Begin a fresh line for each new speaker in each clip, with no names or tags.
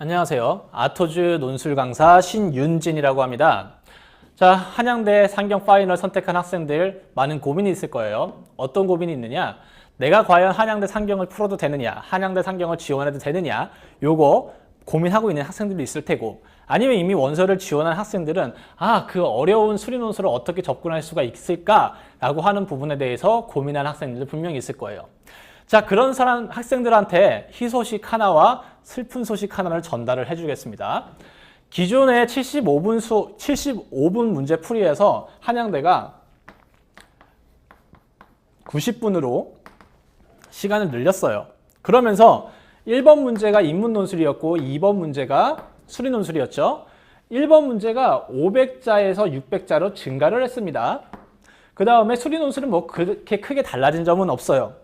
안녕하세요. 아토즈 논술 강사 신윤진이라고 합니다. 자, 한양대 상경 파이널 선택한 학생들 많은 고민이 있을 거예요. 어떤 고민이 있느냐? 내가 과연 한양대 상경을 풀어도 되느냐? 한양대 상경을 지원해도 되느냐? 요거 고민하고 있는 학생들도 있을 테고, 아니면 이미 원서를 지원한 학생들은 그 어려운 수리 논술을 어떻게 접근할 수가 있을까라고 하는 부분에 대해서 고민하는 학생들도 분명히 있을 거예요. 자, 그런 학생들한테 희소식 하나와 슬픈 소식 하나를 전달을 해주겠습니다. 기존의 75분 문제 풀이에서 한양대가 90분으로 시간을 늘렸어요. 그러면서 1번 문제가 인문 논술이었고 2번 문제가 수리 논술이었죠. 1번 문제가 500자에서 600자로 증가를 했습니다. 그 다음에 수리 논술은 뭐 그렇게 크게 달라진 점은 없어요.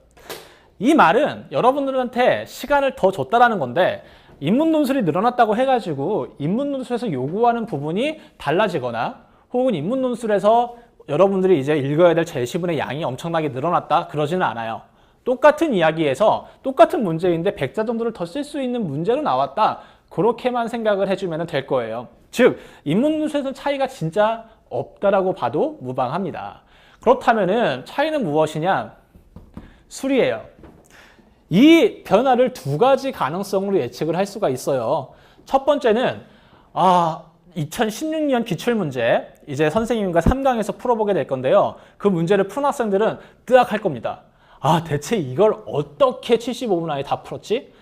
이 말은 여러분들한테 시간을 더 줬다라는 건데, 인문 논술이 늘어났다고 해가지고 인문 논술에서 요구하는 부분이 달라지거나 혹은 인문 논술에서 여러분들이 이제 읽어야 될 제시문의 양이 엄청나게 늘어났다, 그러지는 않아요. 똑같은 이야기에서 똑같은 문제인데 100자 정도를 더 쓸 수 있는 문제로 나왔다, 그렇게만 생각을 해주면 될 거예요. 즉 인문 논술에서는 차이가 진짜 없다라고 봐도 무방합니다. 그렇다면은 차이는 무엇이냐? 수리예요. 이 변화를 두 가지 가능성으로 예측을 할 수가 있어요. 첫 번째는 2016년 기출문제, 이제 선생님과 3강에서 풀어보게 될 건데요. 그 문제를 푼 학생들은 뜨악 할 겁니다. 대체 이걸 어떻게 75분 안에 다 풀었지?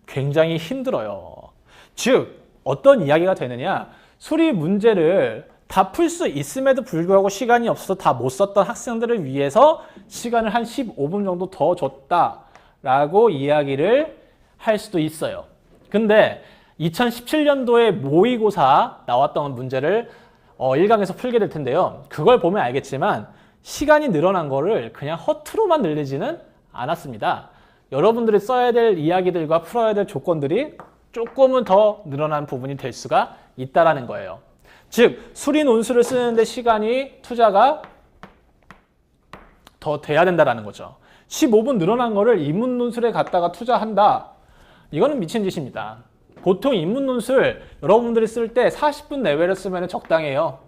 굉장히 힘들어요. 즉 어떤 이야기가 되느냐, 수리 문제를 다 풀 수 있음에도 불구하고 시간이 없어서 다 못 썼던 학생들을 위해서 시간을 한 15분 정도 더 줬다라고 이야기를 할 수도 있어요. 근데 2017년도에 모의고사 나왔던 문제를 1강에서 풀게 될 텐데요. 그걸 보면 알겠지만 시간이 늘어난 거를 그냥 허투루만 늘리지는 않았습니다. 여러분들이 써야 될 이야기들과 풀어야 될 조건들이 조금은 더 늘어난 부분이 될 수가 있다라는 거예요. 즉 수리 논술을 쓰는데 투자가 더 돼야 된다라는 거죠. 15분 늘어난 거를 인문 논술에 갖다가 투자한다, 이거는 미친 짓입니다. 보통 인문 논술 여러분들이 쓸 때 40분 내외를 쓰면 적당해요.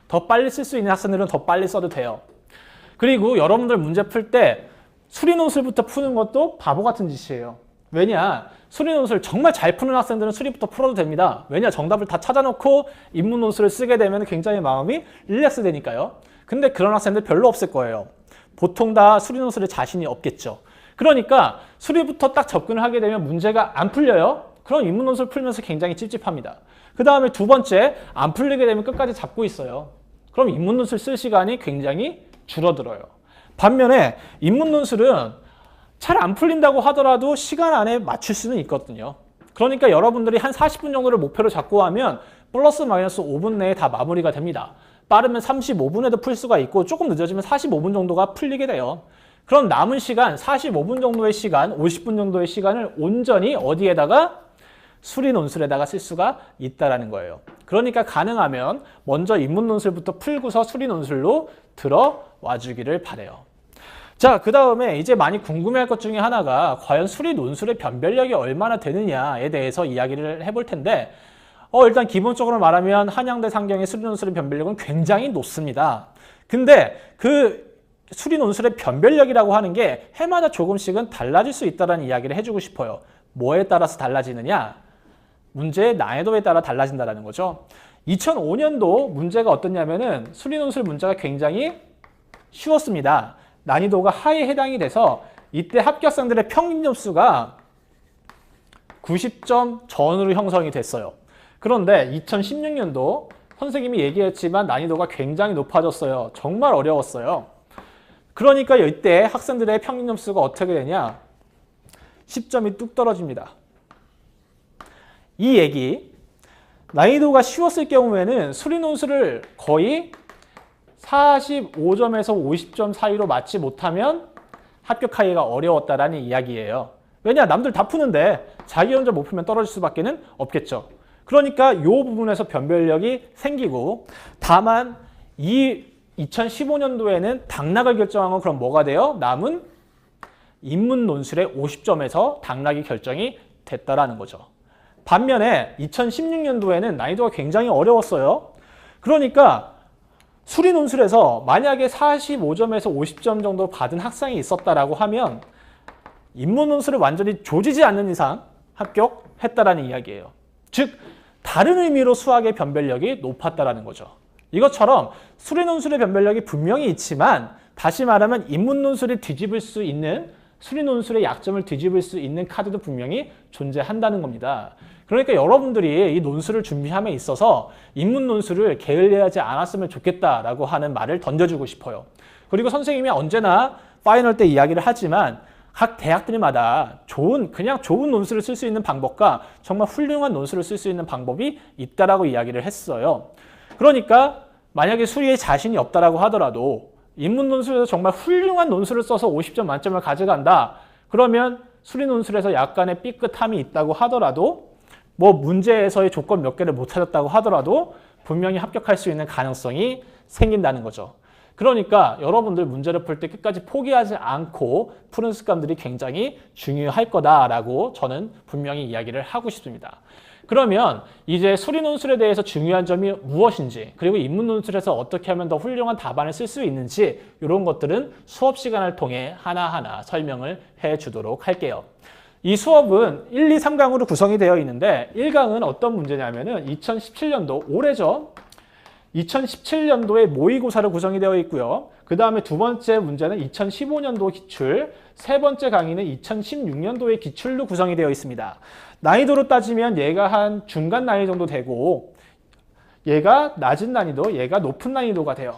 더 빨리 쓸 수 있는 학생들은 더 빨리 써도 돼요. 그리고 여러분들 문제 풀 때 수리 논술부터 푸는 것도 바보 같은 짓이에요. 왜냐? 수리 논술 정말 잘 푸는 학생들은 수리부터 풀어도 됩니다. 왜냐? 정답을 다 찾아놓고 인문 논술을 쓰게 되면 굉장히 마음이 릴렉스 되니까요. 근데 그런 학생들 별로 없을 거예요. 보통 다 수리 논술에 자신이 없겠죠. 그러니까 수리부터 딱 접근을 하게 되면 문제가 안 풀려요. 그럼 인문 논술 풀면서 굉장히 찝찝합니다. 그 다음에 두 번째, 안 풀리게 되면 끝까지 잡고 있어요. 그럼 인문 논술 쓸 시간이 굉장히 줄어들어요. 반면에 인문 논술은 잘 안 풀린다고 하더라도 시간 안에 맞출 수는 있거든요. 그러니까 여러분들이 한 40분 정도를 목표로 잡고 하면 플러스 마이너스 5분 내에 다 마무리가 됩니다. 빠르면 35분에도 풀 수가 있고 조금 늦어지면 45분 정도가 풀리게 돼요. 그럼 남은 시간 45분 정도의 시간, 50분 정도의 시간을 온전히 어디에다가? 수리 논술에다가 쓸 수가 있다라는 거예요. 그러니까 가능하면 먼저 인문 논술부터 풀고서 수리 논술로 들어와 주기를 바라요. 자, 그 다음에 이제 많이 궁금해할 것 중에 하나가 과연 수리 논술의 변별력이 얼마나 되느냐에 대해서 이야기를 해볼 텐데, 일단 기본적으로 말하면 한양대 상경의 수리 논술의 변별력은 굉장히 높습니다. 근데 그 수리 논술의 변별력이라고 하는 게 해마다 조금씩은 달라질 수 있다는 이야기를 해주고 싶어요. 뭐에 따라서 달라지느냐? 문제의 난이도에 따라 달라진다는 거죠. 2005년도 문제가 어떻냐면은 수리 논술 문제가 굉장히 쉬웠습니다. 난이도가 하에 해당이 돼서 이때 합격생들의 평균 점수가 90점 전후로 형성이 됐어요. 그런데 2016년도 선생님이 얘기했지만 난이도가 굉장히 높아졌어요. 정말 어려웠어요. 그러니까 이때 학생들의 평균 점수가 어떻게 되냐? 10점이 뚝 떨어집니다. 이 얘기, 난이도가 쉬웠을 경우에는 수리 논술을 거의 45점에서 50점 사이로 맞지 못하면 합격하기가 어려웠다라는 이야기예요. 왜냐? 남들 다 푸는데 자기 혼자 못 풀면 떨어질 수밖에 없겠죠. 그러니까 이 부분에서 변별력이 생기고, 다만 이 2015년도에는 당락을 결정한 건 그럼 뭐가 돼요? 남은 인문 논술의 50점에서 당락이 결정이 됐다라는 거죠. 반면에 2016년도에는 난이도가 굉장히 어려웠어요. 그러니까 수리 논술에서 만약에 45점에서 50점 정도 받은 학생이 있었다라고 하면 인문 논술을 완전히 조지지 않는 이상 합격했다라는 이야기예요. 즉 다른 의미로 수학의 변별력이 높았다라는 거죠. 이것처럼 수리 논술의 변별력이 분명히 있지만 다시 말하면 인문 논술이 뒤집을 수 있는 수리 논술의 약점을 뒤집을 수 있는 카드도 분명히 존재한다는 겁니다. 그러니까 여러분들이 이 논술을 준비함에 있어서 인문 논술을 게을리하지 않았으면 좋겠다라고 하는 말을 던져주고 싶어요. 그리고 선생님이 언제나 파이널 때 이야기를 하지만 각 대학들마다 그냥 좋은 논술을 쓸 수 있는 방법과 정말 훌륭한 논술을 쓸 수 있는 방법이 있다라고 이야기를 했어요. 그러니까 만약에 수리에 자신이 없다라고 하더라도 인문 논술에서 정말 훌륭한 논술을 써서 50점 만점을 가져간다. 그러면 수리 논술에서 약간의 삐끗함이 있다고 하더라도 뭐 문제에서의 조건 몇 개를 못 찾았다고 하더라도 분명히 합격할 수 있는 가능성이 생긴다는 거죠. 그러니까 여러분들 문제를 풀 때 끝까지 포기하지 않고 푸는 습관들이 굉장히 중요할 거다라고 저는 분명히 이야기를 하고 싶습니다. 그러면 이제 수리 논술에 대해서 중요한 점이 무엇인지, 그리고 인문 논술에서 어떻게 하면 더 훌륭한 답안을 쓸 수 있는지 이런 것들은 수업 시간을 통해 하나하나 설명을 해주도록 할게요. 이 수업은 1, 2, 3강으로 구성이 되어 있는데 1강은 어떤 문제냐면은 2017년도 올해죠. 2017년도에 모의고사로 구성이 되어 있고요. 그 다음에 두 번째 문제는 2015년도 기출, 세 번째 강의는 2016년도의 기출로 구성이 되어 있습니다. 난이도로 따지면 얘가 한 중간 난이도 정도 되고 얘가 낮은 난이도, 얘가 높은 난이도가 돼요.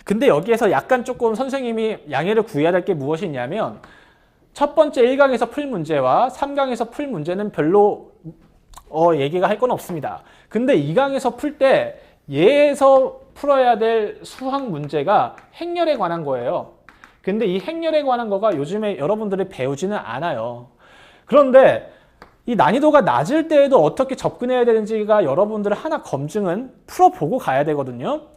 근데 여기에서 약간 조금 선생님이 양해를 구해야 될 게 무엇이 있냐면 첫 번째 1강에서 풀 문제와 3강에서 풀 문제는 별로 얘기가 할 건 없습니다. 근데 2강에서 풀 때 얘에서 풀어야 될 수학 문제가 행렬에 관한 거예요. 근데 이 행렬에 관한 거가 요즘에 여러분들이 배우지는 않아요. 그런데 이 난이도가 낮을 때에도 어떻게 접근해야 되는지가 여러분들 하나 검증은 풀어보고 가야 되거든요.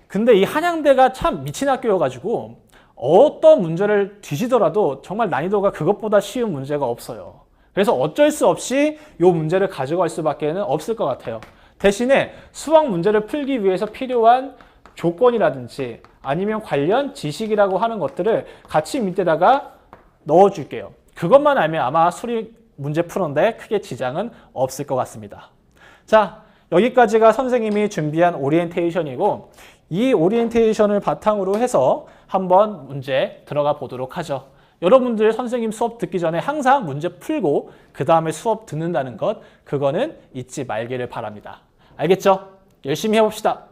근데 이 한양대가 참 미친 학교여가지고 어떤 문제를 뒤지더라도 정말 난이도가 그것보다 쉬운 문제가 없어요. 그래서 어쩔 수 없이 이 문제를 가져갈 수밖에 없을 것 같아요. 대신에 수학 문제를 풀기 위해서 필요한 조건이라든지 아니면 관련 지식이라고 하는 것들을 같이 밑에다가 넣어줄게요. 그것만 알면 아마 수리 문제 푸는데 크게 지장은 없을 것 같습니다. 자, 여기까지가 선생님이 준비한 오리엔테이션이고 이 오리엔테이션을 바탕으로 해서 한번 문제 들어가 보도록 하죠. 여러분들 선생님 수업 듣기 전에 항상 문제 풀고 그 다음에 수업 듣는다는 것, 그거는 잊지 말기를 바랍니다. 알겠죠? 열심히 해봅시다.